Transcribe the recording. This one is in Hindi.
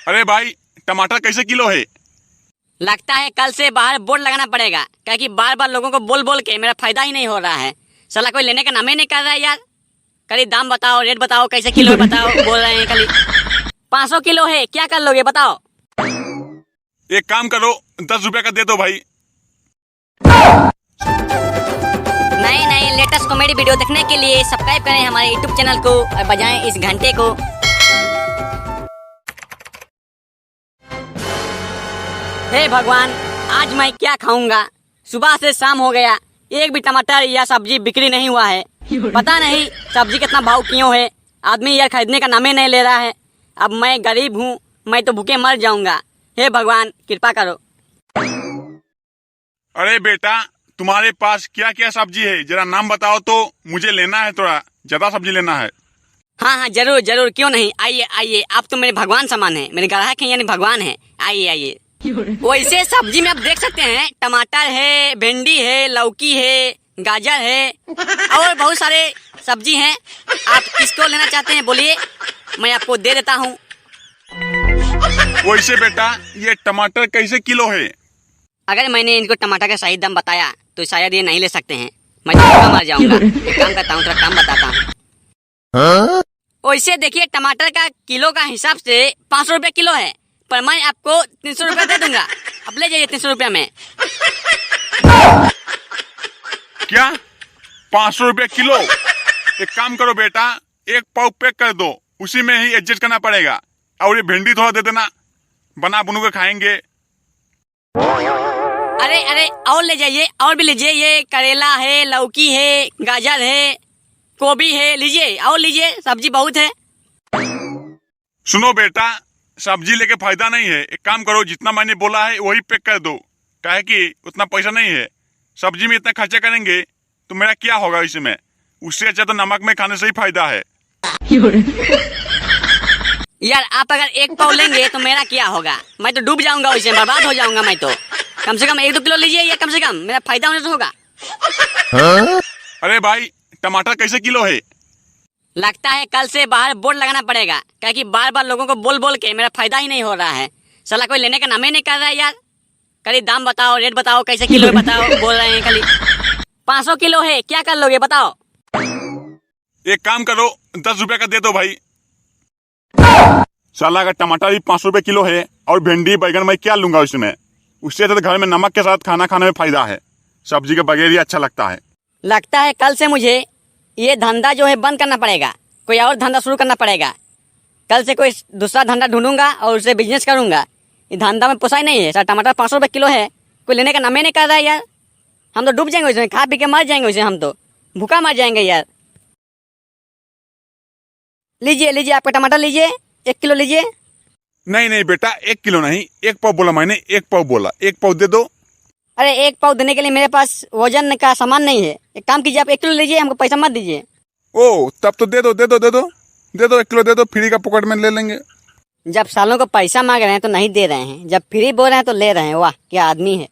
अरे भाई, टमाटर कैसे किलो है? लगता है कल से बाहर बोर्ड लगाना पड़ेगा, क्योंकि बार बार लोगों को बोल बोल के मेरा फायदा ही नहीं हो रहा है। साला कोई लेने का नाम ही नहीं कर रहा है यार। कभी दाम बताओ, रेट बताओ, कैसे किलो है बताओ, बोल रहे हैं खाली 500 किलो है, क्या कर लोगे बताओ? एक काम करो, 10 रुपए का दे दो भाई। नई नई लेटेस्ट कॉमेडी वीडियो देखने के लिए सब्सक्राइब करें हमारे यूट्यूब चैनल को और बजाएं इस घंटे को। हे भगवान, आज मैं क्या खाऊंगा? सुबह से शाम हो गया, एक भी टमाटर या सब्जी बिक्री नहीं हुआ है। पता नहीं सब्जी कितना भाव क्यों है, आदमी यार खरीदने का नाम ही नहीं ले रहा है। अब मैं गरीब हूँ, मैं तो भूखे मर जाऊंगा। हे भगवान कृपा करो। अरे बेटा, तुम्हारे पास क्या क्या सब्जी है, जरा नाम बताओ तो, मुझे लेना है, थोड़ा ज्यादा सब्जी लेना है। हाँ हाँ जरूर जरूर, क्यों नहीं, आइए आइए, आप तो मेरे भगवान समान हैं, मेरे ग्राहक हैं यानी भगवान हैं। आइए आइए। वैसे सब्जी में आप देख सकते हैं, टमाटर है, भिंडी है, लौकी है, गाजर है और बहुत सारे सब्जी हैं। आप किसको लेना चाहते हैं बोलिए, मैं आपको दे देता हूँ। वैसे बेटा, ये टमाटर कैसे किलो है? अगर मैंने इनको टमाटर का सही दाम बताया तो शायद ये नहीं ले सकते हैं, मैं तो भूखा मर जाऊंगा। एक काम करता हूँ, थोड़ा काम बताता हूँ। वैसे देखिए, टमाटर का किलो का हिसाब से 500 रुपए किलो है, पर मैं आपको 300 रुपया दे दूंगा। अब ले जाइए 300 रुपया में। क्या 500 रुपए किलो? एक काम करो बेटा, एक पाव पैक कर दो, उसी में ही एडजस्ट करना पड़ेगा। और ये भिंडी थोड़ा दे देना, बना बुनू के खाएंगे। अरे अरे और ले जाइए, और भी लीजिए, ये करेला है, लौकी है, गाजर है, गोभी है, लीजिए और लीजिए, सब्जी बहुत है। सुनो बेटा, सब्जी लेके फायदा नहीं है। एक काम करो, जितना मैंने बोला है वही पैक कर दो, काहे कि उतना पैसा नहीं है। सब्जी में इतना खर्चा करेंगे तो मेरा क्या होगा इसमें? उससे अच्छा तो नमक में खाने से ही फायदा है। यार आप अगर एक पाव लेंगे तो मेरा क्या होगा? मैं तो डूब जाऊंगा, उसमें बर्बाद हो जाऊंगा मैं तो। कम से कम 1-2 किलो लीजिए, या कम से कम मेरा फायदा होने से होगा। अरे भाई, टमाटर कैसे किलो है? लगता है कल से बाहर बोर्ड लगाना पड़ेगा, क्योंकि बार बार लोगों को बोल बोल के मेरा फायदा ही नहीं हो रहा है। साला कोई लेने का नाम ही नहीं कर रहा है यार। कभी दाम बताओ, रेट बताओ, कैसे किलो है बताओ, बोल रहे हैं खाली 500 किलो है, क्या कर लोगे बताओ? एक काम करो, 10 रुपए का दे दो भाई। साला का टमाटर ही 500 रुपए किलो है, और भिंडी बैगन मैं क्या लूंगा उसमें? उससे तो घर में नमक के साथ खाना खाने में फायदा है, सब्जी के बगैर ही अच्छा लगता है। लगता है कल से मुझे ये धंधा जो है बंद करना पड़ेगा, कोई और धंधा शुरू करना पड़ेगा। कल से कोई दूसरा धंधा ढूंढूंगा और उससे बिजनेस करूंगा। ये धंधा में पोसाई नहीं है। सर टमाटर 500 रुपए किलो है, कोई लेने का नाम ही नहीं कर रहा है यार। हम तो डूब जाएंगे उसमें, खा पी के मर जाएंगे उसमें, हम तो भूखा मर जाएंगे यार। लीजिए लीजिए, आपका टमाटर लीजिए, 1 किलो लीजिए। नहीं नहीं बेटा, 1 किलो नहीं, 1 पाव बोला मैंने, 1 पाव बोला, 1 पाव दे दो। अरे 1 पाव देने के लिए मेरे पास वजन का सामान नहीं है। एक काम कीजिए, आप 1 किलो लीजिए, हमको पैसा मत दीजिए। ओ, तब तो दे दो दे दो दे दो दे दो, 1 किलो दे दो, फ्री का पॉकेट में ले लेंगे। जब सालों को पैसा मांग रहे हैं तो नहीं दे रहे हैं, जब फ्री बोल रहे हैं तो ले रहे हैं। वाह क्या आदमी है।